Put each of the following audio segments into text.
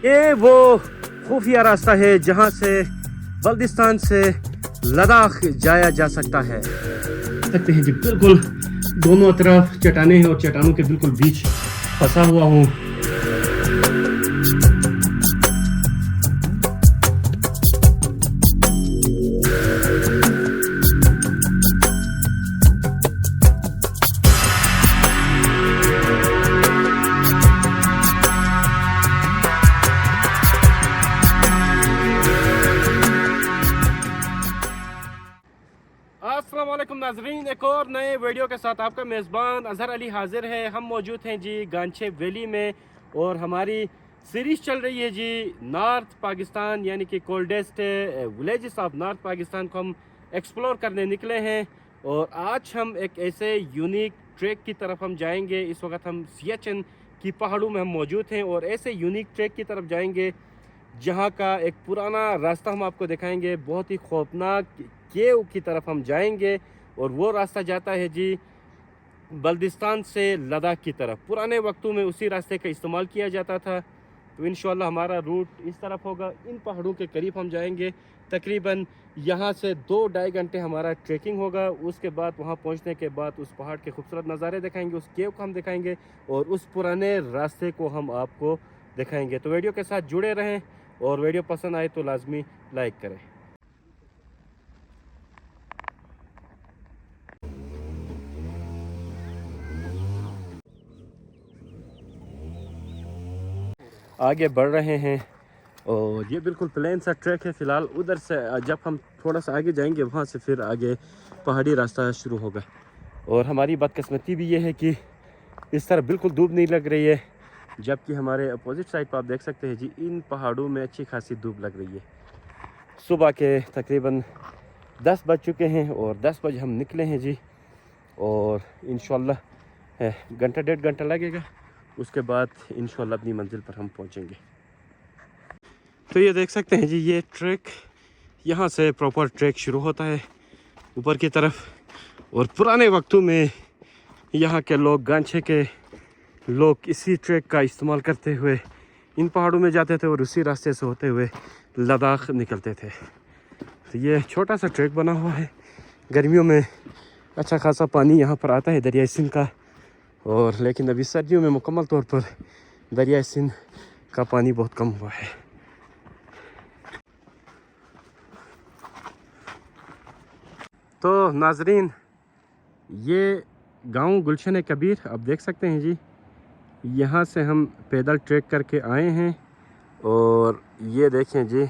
ये वो खुफिया रास्ता है जहाँ से बल्दिस्तान से लद्दाख जाया जा सकता है। सकते हैं जी, बिल्कुल दोनों तरफ चट्टानें हैं और चट्टानों के बिल्कुल बीच फंसा हुआ हूँ। अस्सलाम वालेकुम नाजरीन, एक और नए वीडियो के साथ आपका मेज़बान अज़हर अली हाजिर है। हम मौजूद हैं जी गांचे वैली में और हमारी सीरीज़ चल रही है जी नॉर्थ पाकिस्तान, यानी कि coldest villages of north Pakistan को हम एक्सप्लोर करने निकले हैं। और आज हम एक ऐसे यूनिक ट्रैक की तरफ हम जाएंगे। इस वक्त हम सियाचिन की पहाड़ों में हम मौजूद हैं और ऐसे यूनिक ट्रैक की तरफ जाएंगे जहाँ का एक पुराना रास्ता हम आपको दिखाएंगे। बहुत ही खौफनाक केव की तरफ हम जाएंगे और वो रास्ता जाता है जी बल्दिस्तान से लद्दाख की तरफ। पुराने वक्तों में उसी रास्ते का इस्तेमाल किया जाता था। तो इंशाल्लाह हमारा रूट इस तरफ होगा। इन पहाड़ों के करीब हम जाएंगे। तकरीबन यहाँ से 2-2.5 घंटे हमारा ट्रैकिंग होगा। उसके बाद वहाँ पहुँचने के बाद उस पहाड़ के खूबसूरत नज़ारे दिखाएंगे, उस केव को हम दिखाएंगे और उस पुराने रास्ते को हम आपको दिखाएंगे। तो वीडियो के साथ जुड़े रहें और वीडियो पसंद आए तो लाजमी लाइक करें। आगे बढ़ रहे हैं और ये बिल्कुल प्लेन सा ट्रैक है फ़िलहाल। उधर से जब हम थोड़ा सा आगे जाएंगे वहाँ से फिर आगे पहाड़ी रास्ता शुरू होगा। और हमारी बदकिस्मती भी ये है कि इस तरह बिल्कुल धूप नहीं लग रही है, जबकि हमारे अपोजिट साइड पर आप देख सकते हैं जी इन पहाड़ों में अच्छी खासी धूप लग रही है। सुबह के तकरीबन 10 बज चुके हैं और 10 बजे हम निकले हैं जी और इंशाल्लाह घंटा 1.5 घंटा लगेगा। उसके बाद इंशाल्लाह अपनी मंजिल पर हम पहुंचेंगे। तो ये देख सकते हैं जी ये ट्रैक, यहाँ से प्रॉपर ट्रैक शुरू होता है ऊपर की तरफ। और पुराने वक्तों में यहाँ के लोग, गांचे के लोग इसी ट्रैक का इस्तेमाल करते हुए इन पहाड़ों में जाते थे और उसी रास्ते से होते हुए लद्दाख निकलते थे। तो ये छोटा सा ट्रैक बना हुआ है। गर्मियों में अच्छा खासा पानी यहाँ पर आता है दरिया सिंध का, और लेकिन अभी सर्दियों में मुकम्मल तौर पर दरिया सिंध का पानी बहुत कम हुआ है। तो नाजरीन, ये गांव गुलशन कबीर आप देख सकते हैं जी। यहाँ से हम पैदल ट्रैक करके आए हैं और ये देखें जी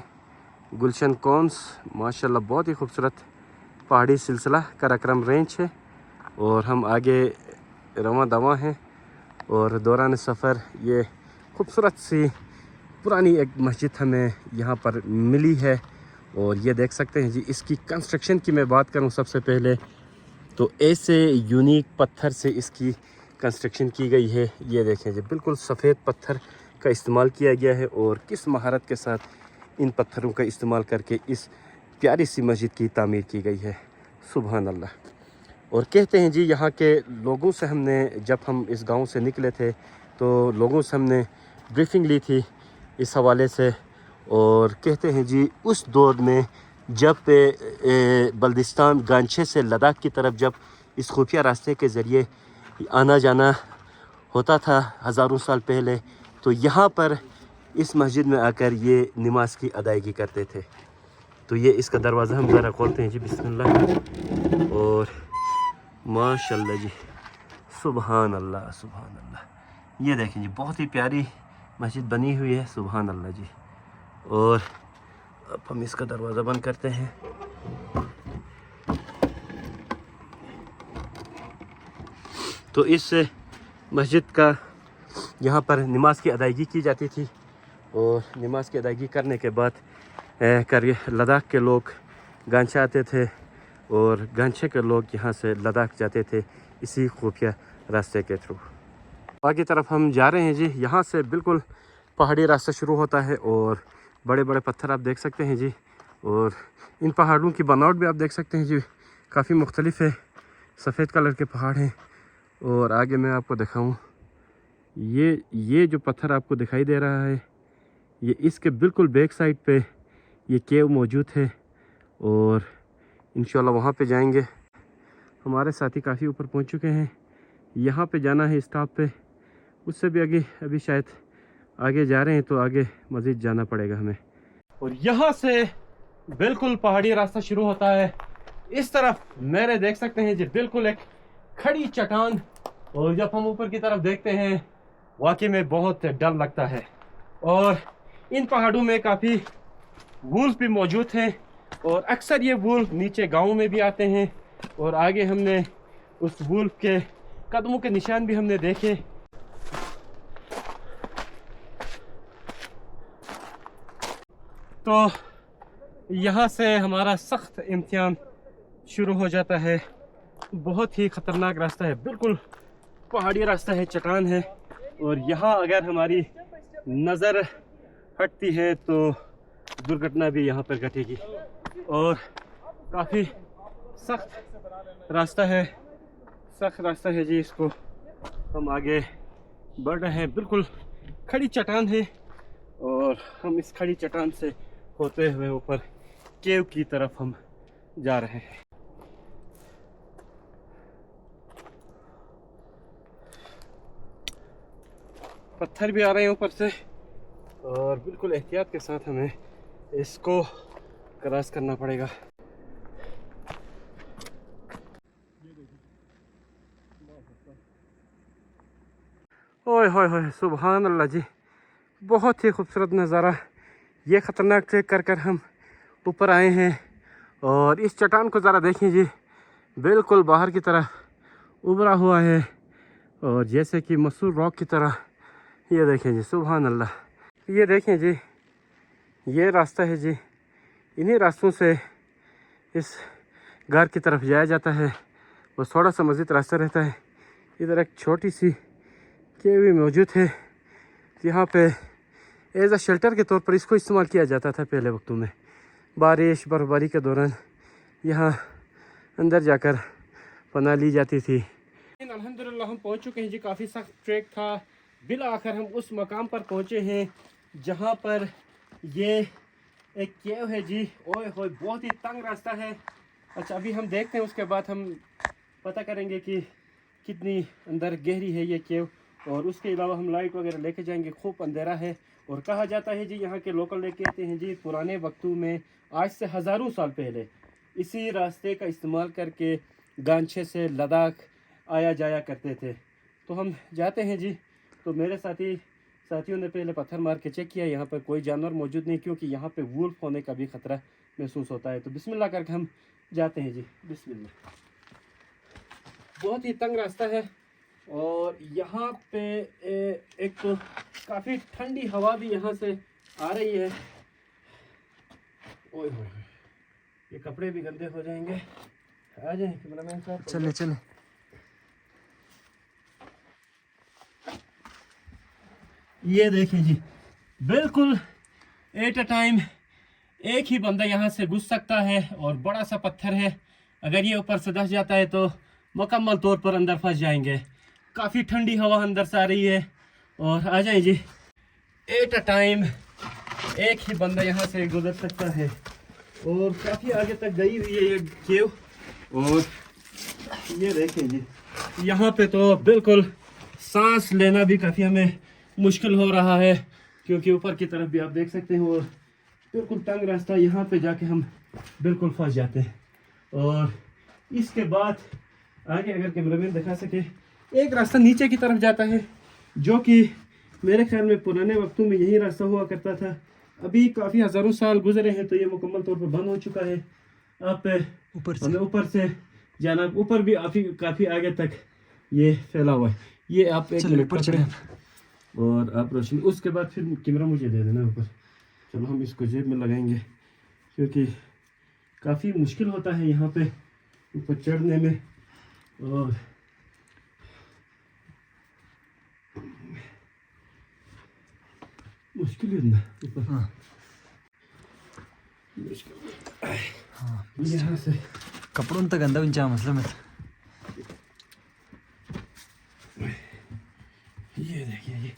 गुलशन कौंस, माशाल्लाह बहुत ही खूबसूरत पहाड़ी सिलसिला कराक्रम रेंज है। और हम आगे रवां दवा हैं और दौरान सफ़र ये खूबसूरत सी पुरानी एक मस्जिद हमें यहाँ पर मिली है। और ये देख सकते हैं जी इसकी कंस्ट्रक्शन की मैं बात करूँ सबसे पहले तो ऐसे यूनिक पत्थर से इसकी कंस्ट्रक्शन की गई है। ये देखें जी बिल्कुल सफ़ेद पत्थर का इस्तेमाल किया गया है और किस महारत के साथ इन पत्थरों का इस्तेमाल करके इस प्यारी सी मस्जिद की तामीर की गई है। सुभान अल्लाह। और कहते हैं जी यहाँ के लोगों से हमने, जब हम इस गांव से निकले थे तो लोगों से हमने ब्रीफिंग ली थी इस हवाले से। और कहते हैं जी उस दौर में जब बल्दिस्तान गांचे से लद्दाख की तरफ जब इस खुफिया रास्ते के ज़रिए आना जाना होता था हज़ारों साल पहले, तो यहाँ पर इस मस्जिद में आकर ये नमाज की अदायगी करते थे। तो ये इसका दरवाज़ा हम ज़रा खोलते हैं जी, बिस्मिल्लाह। और माशाल्लाह जी, सुभान अल्लाह सुभान अल्लाह। ये देखें जी बहुत ही प्यारी मस्जिद बनी हुई है, सुभान अल्लाह जी। और अब हम इसका दरवाज़ा बंद करते हैं। तो इस मस्जिद का यहाँ पर नमाज की अदायगी की जाती थी और नमाज की अदायगी करने के बाद लद्दाख के लोग गांचे आते थे और गांचे के लोग यहाँ से लद्दाख जाते थे इसी खुफिया रास्ते के थ्रू। आगे तरफ हम जा रहे हैं जी। यहाँ से बिल्कुल पहाड़ी रास्ता शुरू होता है और बड़े बड़े पत्थर आप देख सकते हैं जी। और इन पहाड़ों की बनावट भी आप देख सकते हैं जी, काफ़ी मुख्तलिफ है। सफ़ेद कलर के पहाड़ हैं। और आगे मैं आपको दिखाऊं, ये जो पत्थर आपको दिखाई दे रहा है ये इसके बिल्कुल बैक साइड पे ये केव मौजूद है और इंशाल्लाह वहाँ पे जाएंगे। हमारे साथी काफ़ी ऊपर पहुँच चुके हैं। यहाँ पे जाना है स्टॉप पे, उससे भी आगे अभी शायद आगे जा रहे हैं तो आगे मज़ीद जाना पड़ेगा हमें। और यहाँ से बिल्कुल पहाड़ी रास्ता शुरू होता है। इस तरफ मेरे देख सकते हैं जी बिल्कुल एक खड़ी चट्टान, और जब हम ऊपर की तरफ देखते हैं वाकई में बहुत डर लगता है। और इन पहाड़ों में काफ़ी वुल्फ भी मौजूद हैं और अक्सर ये वुल्फ नीचे गाँव में भी आते हैं और आगे हमने उस वुल्फ के कदमों के निशान भी हमने देखे। तो यहाँ से हमारा सख्त इम्तिहान शुरू हो जाता है। बहुत ही ख़तरनाक रास्ता है, बिल्कुल पहाड़ी रास्ता है, चट्टान है और यहाँ अगर हमारी नज़र हटती है तो दुर्घटना भी यहाँ पर घटेगी। और काफ़ी सख्त रास्ता है जी। इसको हम आगे बढ़ रहे हैं, बिल्कुल खड़ी चट्टान है और हम इस खड़ी चट्टान से होते हुए ऊपर केव की तरफ हम जा रहे हैं। पत्थर भी आ रहे हैं ऊपर से और बिल्कुल एहतियात के साथ हमें इसको क्रॉस करना पड़ेगा। ओए होए होए, सुभान अल्लाह जी, बहुत ही खूबसूरत नज़ारा। ये ख़तरनाक ट्रैक कर कर हम ऊपर आए हैं और इस चट्टान को ज़रा देखें जी, बिल्कुल बाहर की तरफ उभरा हुआ है और जैसे कि मसूर रॉक की तरह। ये देखें जी, सुभान अल्लाह। ये देखें जी, ये रास्ता है जी, इन्हीं रास्तों से इस घर की तरफ जाया जाता है। वो थोड़ा सा मज़ीद रास्ता रहता है। इधर एक छोटी सी केव भी मौजूद है, यहाँ पे एज अ शेल्टर के तौर पर इसको इस्तेमाल किया जाता था पहले वक्तों में। बारिश बर्फबारी के दौरान यहाँ अंदर जाकर पनाह ली जाती थी। अल्हम्दुलिल्लाह हम पहुँच चुके हैं जी। काफ़ी सख्त ट्रैक था, बिल आखिर हम उस मकाम पर पहुँचे हैं जहाँ पर ये एक केव है जी। ओए होए, बहुत ही तंग रास्ता है। अच्छा, अभी हम देखते हैं, उसके बाद हम पता करेंगे कि कितनी अंदर गहरी है ये केव। और उसके अलावा हम लाइट वगैरह लेके जाएंगे। खूब अंधेरा है और कहा जाता है जी, यहाँ के लोकल लेके आते हैं जी, पुराने वक्तों में आज से हज़ारों साल पहले इसी रास्ते का इस्तेमाल करके गांछे से लद्दाख आया जाया करते थे। तो हम जाते हैं जी। तो मेरे साथियों ने पहले पत्थर मार के चेक किया, यहाँ पर कोई जानवर मौजूद नहीं, क्योंकि यहाँ पे वुल्फ होने का भी ख़तरा महसूस होता है। तो बिस्मिल्लाह करके हम जाते हैं जी, बिस्मिल्लाह। बहुत ही तंग रास्ता है और यहाँ पे एक तो काफ़ी ठंडी हवा भी यहाँ से आ रही है। ओए होए, ये कपड़े भी गंदे हो जाएंगे। आ जाए कैमरामैन साहब, चले। ये देखें जी, बिल्कुल एट अ टाइम एक ही बंदा यहाँ से घुस सकता है और बड़ा सा पत्थर है। अगर ये ऊपर से धंस जाता है तो मुकम्मल तौर पर अंदर फंस जाएंगे। काफ़ी ठंडी हवा अंदर से आ रही है और आ जाए जी, एट अ टाइम एक ही बंदा यहाँ से गुजर सकता है और काफ़ी आगे तक गई हुई है ये केव। और ये देखें जी, यहाँ पे तो बिल्कुल सांस लेना भी काफ़ी हमें मुश्किल हो रहा है, क्योंकि ऊपर की तरफ भी आप देख सकते हैं और बिल्कुल तंग रास्ता। यहाँ पे जाके हम बिल्कुल फंस जाते हैं। और इसके बाद आगे अगर कैमरामैन दिखा सके, एक रास्ता नीचे की तरफ जाता है जो कि मेरे ख्याल में पुराने वक्तों में यही रास्ता हुआ करता था। अभी काफ़ी हज़ारों साल गुजरे हैं तो ये मुकम्मल तौर पर बंद हो चुका है। आप ऊपर से जाना, ऊपर भी काफ़ी आगे तक ये फैला हुआ है। ये आप एक मिनट पकड़े और आप रोशनी, उसके बाद फिर कैमरा मुझे दे देना ऊपर। चलो हम इसको जेब में लगाएंगे, क्योंकि काफ़ी मुश्किल होता है यहाँ पे ऊपर चढ़ने में। और मुश्किल है ऊपर। हाँ यहाँ से कपड़ों तक गंदा बिंचा मसला में। ये देखिए, ये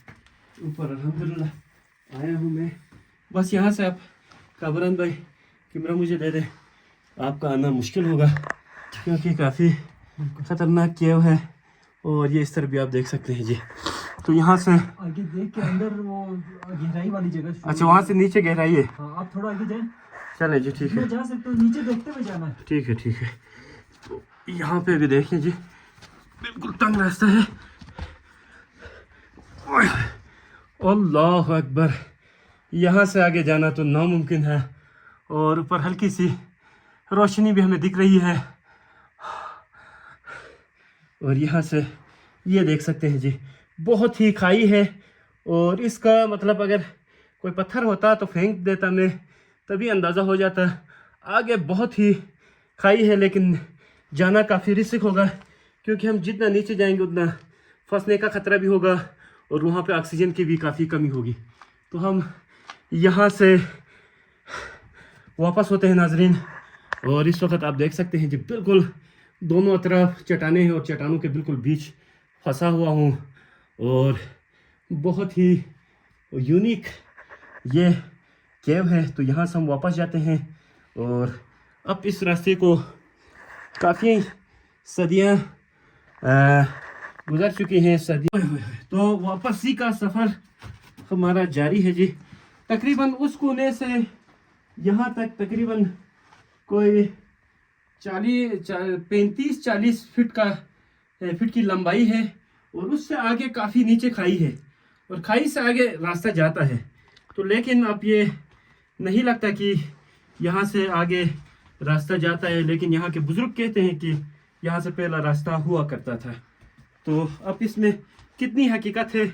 ऊपर अल्हम्दुलिल्लाह आया हूँ मैं। बस यहाँ से आप काबरान भाई कैमरा मुझे दे दे, आपका आना मुश्किल होगा क्योंकि काफ़ी ख़तरनाक केव है। और ये इस तरफ भी आप देख सकते हैं जी। तो यहाँ से आगे देख के अंदर वो गहराई वाली जगह शुरू अच्छा, वहाँ से नीचे गहराई है। हाँ, आप थोड़ा आगे जाएं। चलें जी, ठीक है, मैं जा सकते हो, नीचे देखते हुए जाना है। ठीक है, ठीक है। तो यहाँ पे भी देखें जी, बिल्कुल तंग रास्ता है। अल्लाह अकबर, यहाँ से आगे जाना तो नामुमकिन है। और ऊपर हल्की सी रोशनी भी हमें दिख रही है। और यहाँ से ये देख सकते हैं जी, बहुत ही खाई है। और इसका मतलब अगर कोई पत्थर होता तो फेंक देता मैं, तभी अंदाज़ा हो जाता। आगे बहुत ही खाई है, लेकिन जाना काफ़ी रिस्क होगा क्योंकि हम जितना नीचे जाएंगे उतना फंसने का ख़तरा भी होगा और वहाँ पे ऑक्सीजन की भी काफ़ी कमी होगी। तो हम यहाँ से वापस होते हैं नाजरीन। और इस वक्त आप देख सकते हैं जी, बिल्कुल दोनों तरफ चट्टानें हैं और चट्टानों के बिल्कुल बीच फंसा हुआ हूँ। और बहुत ही यूनिक ये केव है। तो यहाँ से हम वापस जाते हैं। और अब इस रास्ते को काफ़ी सदियाँ गुजर चुकी हैं, सदियाँ। तो वापसी का सफ़र हमारा जारी है जी। तकरीबन उस कोने से यहाँ तक तकरीबन कोई 35-40 फीट की लंबाई है। और उससे आगे काफ़ी नीचे खाई है और खाई से आगे रास्ता जाता है। तो लेकिन अब ये नहीं लगता कि यहाँ से आगे रास्ता जाता है, लेकिन यहाँ के बुज़ुर्ग कहते हैं कि यहाँ से पहला रास्ता हुआ करता था। तो अब इसमें कितनी हकीकत है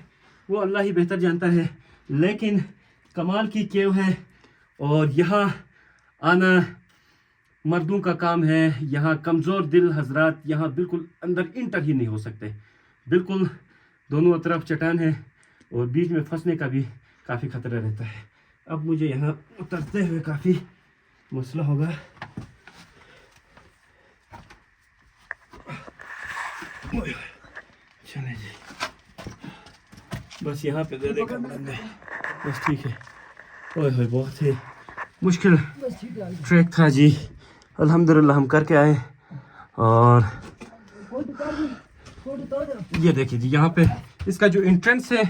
वो अल्लाह ही बेहतर जानता है, लेकिन कमाल की केव है। और यहाँ आना मर्दों का काम है। यहाँ कमज़ोर दिल हजरात यहाँ बिल्कुल अंदर इंटर ही नहीं हो सकते। बिल्कुल दोनों तरफ चट्टान है और बीच में फंसने का भी काफ़ी ख़तरा रहता है। अब मुझे यहाँ उतरते हुए काफ़ी मसला होगा। चले जी, बस यहाँ पे दे देगा बस, ठीक है। ओए होए, बहुत ही मुश्किल ट्रैक था जी। अल्हम्दुलिल्लाह हम करके आए। और ये देखिए जी, यहाँ पे इसका जो एंट्रेंस है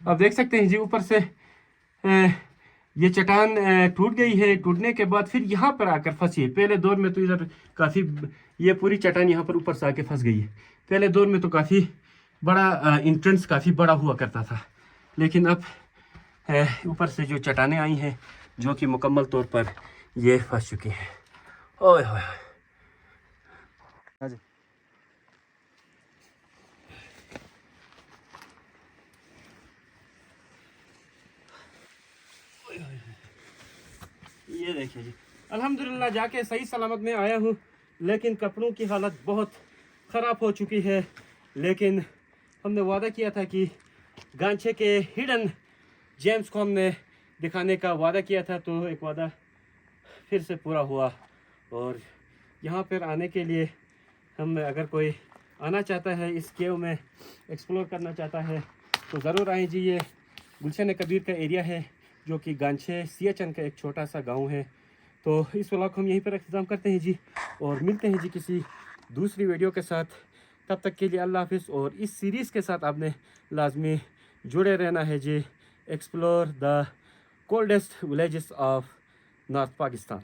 आप देख सकते हैं जी। ऊपर से ये चट्टान टूट गई है। टूटने के बाद फिर यहाँ पर आकर फंसी है। पहले दौर में तो इधर काफ़ी, ये पूरी चट्टान यहाँ पर ऊपर से आके फंस गई है। पहले दौर में तो काफ़ी बड़ा एंट्रेंस काफ़ी बड़ा हुआ करता था, लेकिन अब ऊपर से जो चट्टानें आई हैं जो कि मुकम्मल तौर पर ये फंस चुकी हैं। ओए होए, ये देखिए जी, अल्हम्दुलिल्लाह जाके सही सलामत में आया हूँ, लेकिन कपड़ों की हालत बहुत ख़राब हो चुकी है। लेकिन हमने वादा किया था कि गांचे के हिडन जेम्स को हमने दिखाने का वादा किया था, तो एक वादा फिर से पूरा हुआ। और यहाँ पर आने के लिए हम, अगर कोई आना चाहता है इस केव में एक्सप्लोर करना चाहता है तो ज़रूर आएँ जी। ये गुलशन कबीर का एरिया है जो कि गांचे सियाचन का एक छोटा सा गांव है। तो इस व्लॉग को हम यहीं पर इंतज़ाम करते हैं जी, और मिलते हैं जी किसी दूसरी वीडियो के साथ। तब तक के लिए अल्लाह हाफिज़। और इस सीरीज़ के साथ आपने लाजमी जुड़े रहना है जी। Explore the coldest villages of north Pakistan.